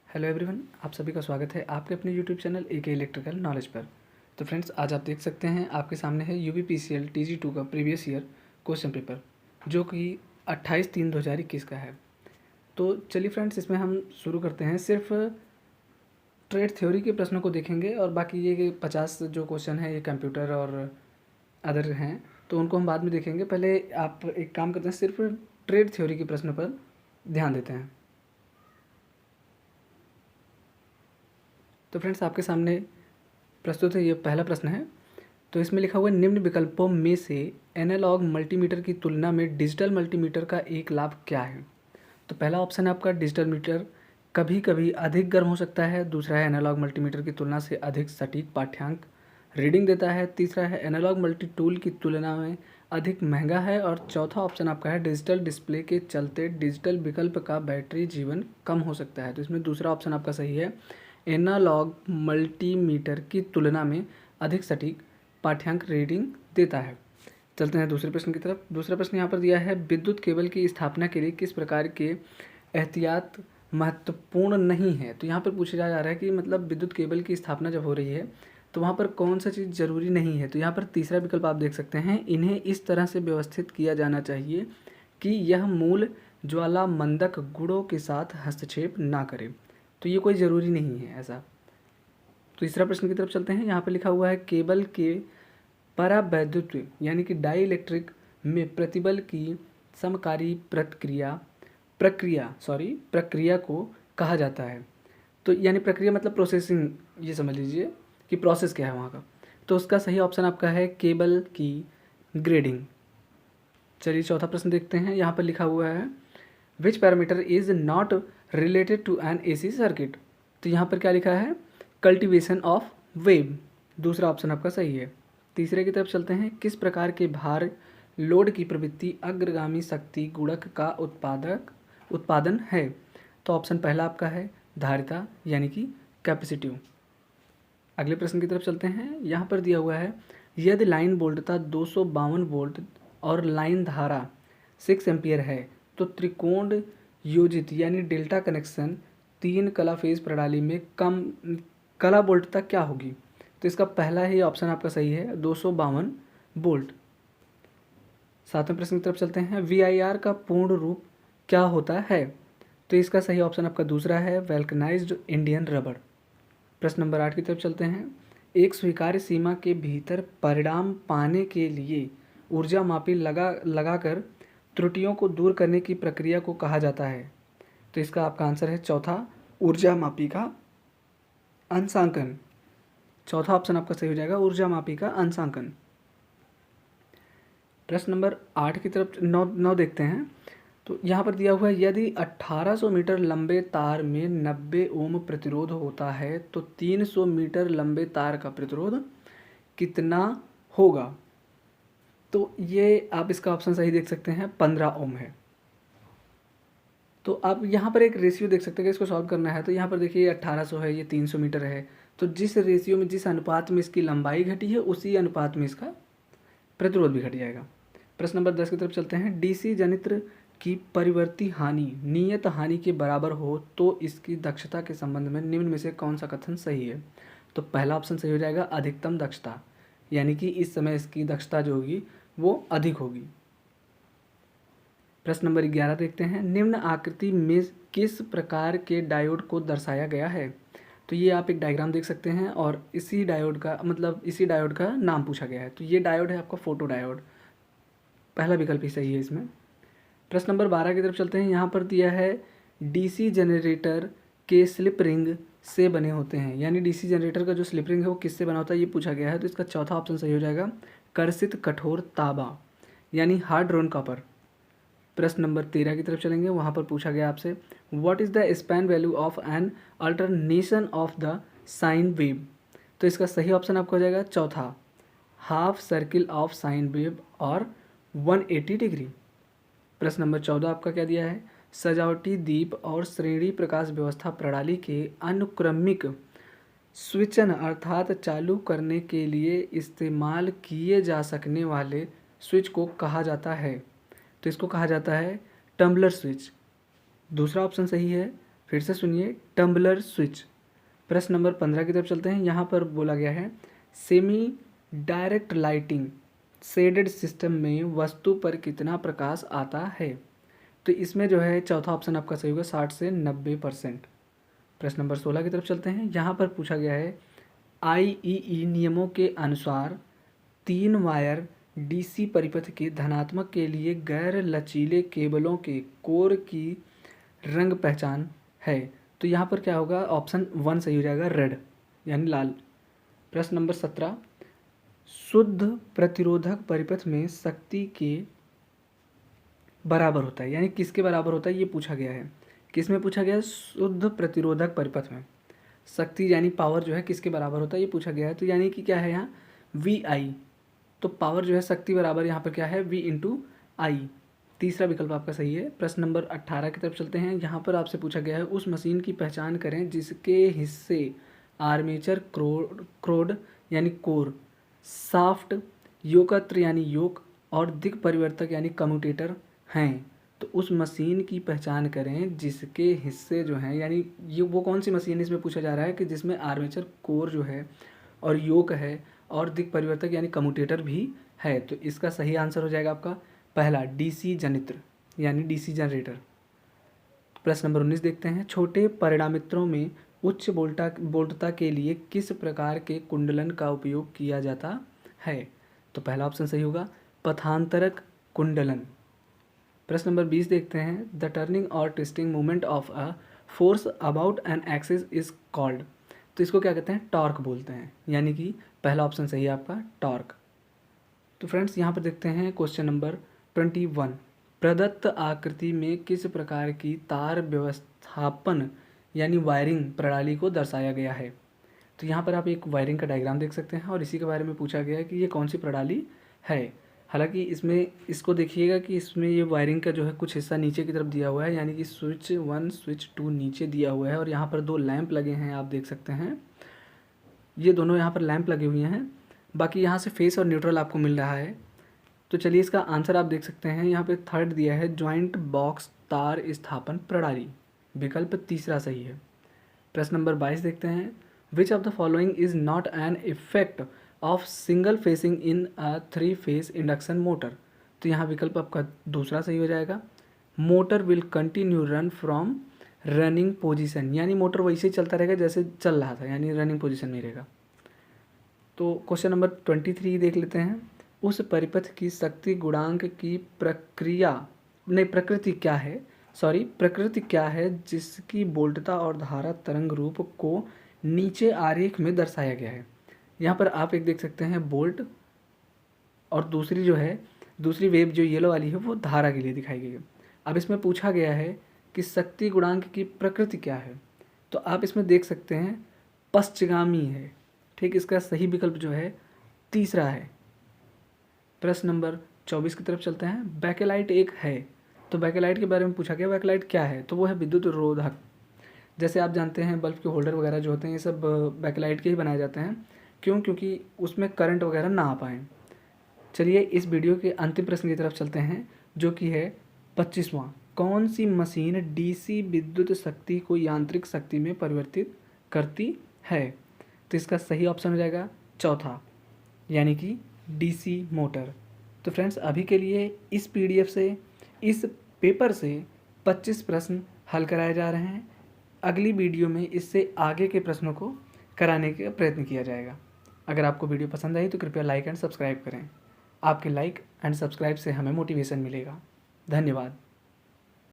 Hello everyone, आप सभी का स्वागत है आपके अपने YouTube channel AK electrical knowledge पर। तो फ्रेंड्स, आज आप देख सकते हैं आपके सामने है यूपीपीसीएल TG2 का प्रीवियस ईयर क्वेश्चन पेपर, जो कि 28/3/2021 का है। तो चलिए फ्रेंड्स, इसमें हम शुरू करते हैं। सिर्फ ट्रेड थ्योरी के प्रश्नों को देखेंगे और बाकी ये 50 जो क्वेश्चन है ये कंप्यूटर और अदर हैं, तो उनको हम बाद में देखेंगे। पहले आप एक काम करते हैं, सिर्फ ट्रेड थ्योरी के प्रश्न पर ध्यान देते हैं। तो फ्रेंड्स, आपके सामने प्रस्तुत है, ये पहला प्रश्न है। तो इसमें लिखा हुआ है, निम्न विकल्पों में से एनालॉग मल्टीमीटर की तुलना में डिजिटल मल्टीमीटर का एक लाभ क्या है। तो पहला ऑप्शन है आपका, डिजिटल मीटर कभी कभी अधिक गर्म हो सकता है। दूसरा है, एनालॉग मल्टीमीटर की तुलना से अधिक सटीक पाठ्यांक रीडिंग देता है। तीसरा है, एनालॉग मल्टी टूल की तुलना में अधिक महंगा है। और चौथा ऑप्शन आपका है, डिजिटल डिस्प्ले के चलते डिजिटल विकल्प का बैटरी जीवन कम हो सकता है। तो इसमें दूसरा ऑप्शन आपका सही है, एनालॉग मल्टीमीटर की तुलना में अधिक सटीक पाठ्यांक रीडिंग देता है। चलते हैं दूसरे प्रश्न की तरफ। दूसरा प्रश्न यहाँ पर दिया है, विद्युत केबल की स्थापना के लिए किस प्रकार के एहतियात महत्वपूर्ण नहीं है। तो यहाँ पर पूछा जा रहा है कि मतलब विद्युत केबल की स्थापना जब हो रही है तो वहाँ पर कौन सा चीज़ जरूरी नहीं है। तो यहाँ पर तीसरा विकल्प आप देख सकते हैं, इन्हें इस तरह से व्यवस्थित किया जाना चाहिए कि यह मूल ज्वाला मंदक गुणों के साथ हस्तक्षेप ना करे। तो ये कोई ज़रूरी नहीं है ऐसा। तीसरा प्रश्न की तरफ चलते हैं। यहाँ पर लिखा हुआ है, केबल के परावैद्युत यानी कि डाई इलेक्ट्रिक में प्रतिबल की समकारी प्रक्रिया को कहा जाता है। तो यानी प्रक्रिया मतलब प्रोसेसिंग, ये समझ लीजिए कि प्रोसेस क्या है वहाँ का। तो उसका सही ऑप्शन आपका है केबल की ग्रेडिंग। चलिए चौथा प्रश्न देखते हैं। यहाँ पर लिखा हुआ है, which parameter is not related to an AC circuit. तो यहाँ पर क्या लिखा है, कल्टीवेशन ऑफ वेव। दूसरा ऑप्शन आपका सही है। तीसरे की तरफ चलते हैं, किस प्रकार के भार लोड की प्रवृत्ति अग्रगामी शक्ति गुणक का उत्पादन है। तो ऑप्शन पहला आपका है धारिता यानी कि कैपेसिटिव। अगले प्रश्न की तरफ चलते हैं। यहाँ पर दिया हुआ है, यदि लाइन वोल्टता 252 वोल्ट और लाइन धारा 6 एम्पियर है तो त्रिकोण योजित यानी डेल्टा कनेक्शन 3 कला फेज प्रणाली में कम कला वोल्टता क्या होगी। तो इसका पहला ही ऑप्शन आपका सही है, 252 वोल्ट। सातवें प्रश्न की तरफ चलते हैं, VIR का पूर्ण रूप क्या होता है। तो इसका सही ऑप्शन आपका दूसरा है, वेल्कनाइज्ड इंडियन रबड़। प्रश्न नंबर 8 की तरफ चलते हैं, एक स्वीकार्य सीमा के भीतर परिणाम पाने के लिए ऊर्जा मापी लगाकर त्रुटियों को दूर करने की प्रक्रिया को कहा जाता है। तो इसका आपका आंसर है चौथा, ऊर्जा मापी का अंशांकन। चौथा ऑप्शन आपका सही हो जाएगा, ऊर्जा मापी का अंशांकन। प्रश्न नंबर 8 की तरफ 9 देखते हैं। तो यहाँ पर दिया हुआ है, यदि 1800 मीटर लंबे तार में 90 ओम प्रतिरोध होता है तो 300 मीटर लंबे तार का प्रतिरोध कितना होगा। तो ये आप इसका ऑप्शन सही देख सकते हैं, 15 ओम है। तो आप यहाँ पर एक रेशियो देख सकते हैं कि इसको सॉल्व करना है। तो यहाँ पर देखिए, 1800 है, ये 300 मीटर है। तो जिस रेशियो में, जिस अनुपात में इसकी लंबाई घटी है, उसी अनुपात में इसका प्रतिरोध भी घट जाएगा। प्रश्न नंबर 10 की तरफ चलते हैं, DC जनित्र की परिवर्ती हानि नियत हानि के बराबर हो तो इसकी दक्षता के संबंध में निम्न में से कौन सा कथन सही है। तो पहला ऑप्शन सही हो जाएगा, अधिकतम दक्षता, यानी कि इस समय इसकी दक्षता जो होगी वो अधिक होगी। प्रश्न नंबर 11 देखते हैं, निम्न आकृति में किस प्रकार के डायोड को दर्शाया गया है। तो ये आप एक डायग्राम देख सकते हैं और इसी डायोड का नाम पूछा गया है। तो ये डायोड है आपका फोटो डायोड। पहला विकल्प ही सही है इसमें। प्रश्न नंबर 12 की तरफ चलते हैं। यहाँ पर दिया है, DC जनरेटर के स्लिप रिंग से बने होते हैं, यानी DC जनरेटर का जो स्लिप रिंग है वो किससे बना होता है, ये पूछा गया है। तो इसका चौथा ऑप्शन सही हो जाएगा, कर्षित कठोर तांबा यानी हार्ड ड्रोन कॉपर। प्रश्न नंबर 13 की तरफ चलेंगे। वहाँ पर पूछा गया आपसे, what is the span value of an alternation of the sine wave. तो इसका सही ऑप्शन आपका हो जाएगा चौथा, half circle of sine wave और 180 डिग्री। प्रश्न नंबर 14 आपका क्या दिया है, सजावटी दीप और श्रेणी प्रकाश व्यवस्था प्रणाली के अनुक्रमिक स्विचन अर्थात चालू करने के लिए इस्तेमाल किए जा सकने वाले स्विच को कहा जाता है। तो इसको कहा जाता है टम्बलर स्विच। दूसरा ऑप्शन सही है, फिर से सुनिए, टम्बलर स्विच। प्रश्न नंबर 15 की तरफ चलते हैं। यहाँ पर बोला गया है semi direct lighting shaded system में वस्तु पर कितना प्रकाश आता है। तो इसमें जो है चौथा ऑप्शन आपका सही होगा, 60 से 90%। प्रश्न नंबर 16 की तरफ चलते हैं। यहाँ पर पूछा गया है आईईई नियमों के अनुसार 3 वायर डीसी परिपथ के धनात्मक के लिए गैर लचीले केबलों के कोर की रंग पहचान है। तो यहाँ पर क्या होगा, ऑप्शन 1 सही हो जाएगा, रेड यानी लाल। प्रश्न नंबर 17, शुद्ध प्रतिरोधक परिपथ में शक्ति के बराबर होता है, यानी किसके बराबर होता है ये पूछा गया है। किस में पूछा गया है, शुद्ध प्रतिरोधक परिपथ में शक्ति यानी पावर जो है किसके बराबर होता है ये पूछा गया है। तो यानी कि क्या है यहाँ वी आई, तो पावर जो है शक्ति बराबर यहाँ पर क्या है वी इंटू आई। तीसरा विकल्प आपका सही है। प्रश्न नंबर 18 की तरफ चलते हैं। यहाँ पर आपसे पूछा गया है उस मशीन की पहचान करें जिसके हिस्से आर्मेचर क्रोड यानी कोर, साफ्ट, योकत्र यानी योक और दिक् परिवर्तक यानी कम्यूटेटर हैं। तो उस मशीन की पहचान करें जिसके हिस्से जो हैं, यानी ये वो कौन सी मशीन इसमें पूछा जा रहा है कि जिसमें आर्मेचर कोर जो है और योक है और दिक् परिवर्तक यानी कम्यूटेटर भी है। तो इसका सही आंसर हो जाएगा आपका पहला, डीसी जनित्र यानी डीसी जनरेटर। प्रश्न नंबर 19 देखते हैं। छोटे परिणामित्रों में उच्च वोल्टता के लिए किस प्रकार के कुंडलन का उपयोग किया जाता है। तो पहला ऑप्शन सही होगा, पथांतरक कुंडलन। प्रश्न नंबर 20 देखते हैं। द टर्निंग और twisting movement of a force about an axis is called. तो इसको क्या कहते हैं, टॉर्क बोलते हैं, यानी कि पहला ऑप्शन सही है आपका, टॉर्क। तो फ्रेंड्स यहाँ पर देखते हैं क्वेश्चन नंबर 21, प्रदत्त आकृति में किस प्रकार की तार व्यवस्थापन यानी वायरिंग प्रणाली को दर्शाया गया है। तो यहाँ पर आप एक वायरिंग का डायग्राम देख सकते हैं और इसी के बारे में पूछा गया है कि ये कौन सी प्रणाली है। हालांकि इसमें इसको देखिएगा कि इसमें ये वायरिंग का जो है कुछ हिस्सा नीचे की तरफ दिया हुआ है, यानी कि स्विच 1 स्विच 2 नीचे दिया हुआ है और यहाँ पर 2 लैंप लगे हैं, आप देख सकते हैं ये दोनों यहाँ पर लैंप लगे हुए हैं। बाकी यहाँ से फेस और न्यूट्रल आपको मिल रहा है। तो चलिए इसका आंसर आप देख सकते हैं, यहाँ पे थर्ड दिया है ज्वाइंट बॉक्स तार स्थापन प्रणाली, विकल्प तीसरा सही है। प्रश्न नंबर 22 देखते हैं। Which of the following is not an effect of single facing in a 3 phase induction motor. तो यहाँ विकल्प आपका दूसरा सही हो जाएगा, motor will continue run from running position, यानी मोटर वैसे ही चलता रहेगा जैसे चल रहा था, यानी रनिंग पोजीशन में रहेगा। तो क्वेश्चन नंबर 23 देख लेते हैं। उस परिपथ की शक्ति गुणांक की प्रकृति क्या है जिसकी वोल्टता और धारा तरंग रूप को नीचे आरेख में दर्शाया गया है। यहाँ पर आप एक देख सकते हैं वोल्ट, और दूसरी जो है दूसरी वेव जो येलो वाली है वो धारा के लिए दिखाई गई है। अब इसमें पूछा गया है कि शक्ति गुणांक की प्रकृति क्या है, तो आप इसमें देख सकते हैं पश्चगामी है। ठीक, इसका सही विकल्प जो है तीसरा है। प्रश्न नंबर 24 की तरफ चलते हैं। बैकेलाइट एक है, तो बैकेलाइट के बारे में पूछा गया, बैकेलाइट क्या है, तो वो है विद्युत रोधक। जैसे आप जानते हैं बल्ब के होल्डर वगैरह जो होते हैं ये सब बैकेलाइट के ही बनाए जाते हैं। क्यों, क्योंकि उसमें करंट वगैरह ना आ पाए। चलिए इस वीडियो के अंतिम प्रश्न की तरफ चलते हैं, जो कि है 25वां। कौन सी मशीन डीसी विद्युत शक्ति को यांत्रिक शक्ति में परिवर्तित करती है। तो इसका सही ऑप्शन हो जाएगा चौथा, यानी कि डीसी मोटर। तो फ्रेंड्स अभी के लिए इस पीडीएफ से, इस पेपर से 25 प्रश्न हल कराए जा रहे हैं। अगली वीडियो में इससे आगे के प्रश्नों को कराने का प्रयत्न किया जाएगा। अगर आपको वीडियो पसंद आई तो कृपया लाइक एंड सब्सक्राइब करें। आपके लाइक एंड सब्सक्राइब से हमें मोटिवेशन मिलेगा। धन्यवाद।